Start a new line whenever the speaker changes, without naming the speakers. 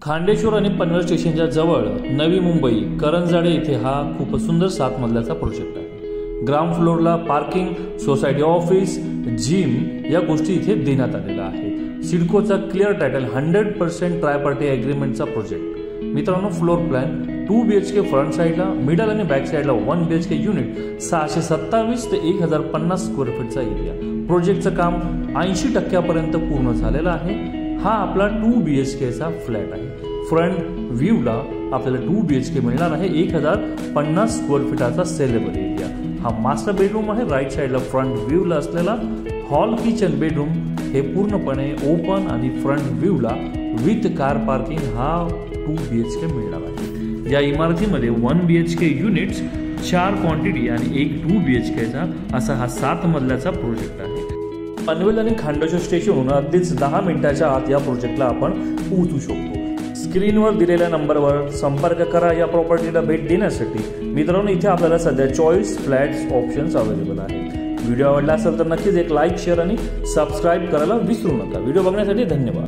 खांडेश्वर आणि पनवेल स्टेशनच्या जवळ नवी मुंबई करंजाडे येथे हा खूप सुंदर 7 मजल्याचा प्रोजेक्ट आहे। ग्राउंड फ्लोअरला पार्किंग, सोसायटी ऑफिस, जिम या गोष्टी इथे देण्यात आलेल्या आहेत। सिडकोचा क्लिअर टायटल 100% ट्रायपार्टी एग्रीमेंटचा प्रोजेक्ट। मित्रांनो, फ्लोर प्लॅन 2 BHK फ्रंट साइडला, मिडल आणि बॅक साइडला 1 BHK युनिट, 627 ते 1050 स्क्वेअर फीटचा एरिया। प्रोजेक्टचं काम 80% पूर्ण झालेलं आहे। हा आपला 2 BHKचा फ्लॅट आहे। फ्रंट व्ह्यूला आपल्याला 2 BHK मिळणार आहे। 1050 स्क्वेअर फीटाचा सेलेबल एरिया। हा मास्टर बेडरूम आहे। राईट साइडला फ्रंट व्ह्यूला असलेला हॉल किचन बेडरूम हे पूर्णपणे ओपन आणि फ्रंट व्ह्यूला विथ कार पार्किंग हा 2 BHK मिळणार आहे। या इमारतीमध्ये 1 BHK युनिट्स, 4 क्वांटिटी आणि 1 2 BHKचा असा हा 7 मजल्याचा प्रोजेक्ट आहे। पनवेल आणि खांडेश्वर स्टेशनहून अगदीच 10 मिनिटाच्या आत या प्रोजेक्टला आपण पोहोचू शकतो। स्क्रीनवर दिलेल्या नंबरवर संपर्क करा या प्रॉपर्टीला भेट देण्यासाठी। मित्रांनो, इथे आपल्याला सध्या चॉईस फ्लॅट्स ऑप्शन्स अवेलेबल आहेत। व्हिडिओ आवडला असेल तर नक्कीच एक लाईक, शेअर आणि सबस्क्राईब करायला विसरू नका। व्हिडिओ बघण्यासाठी धन्यवाद।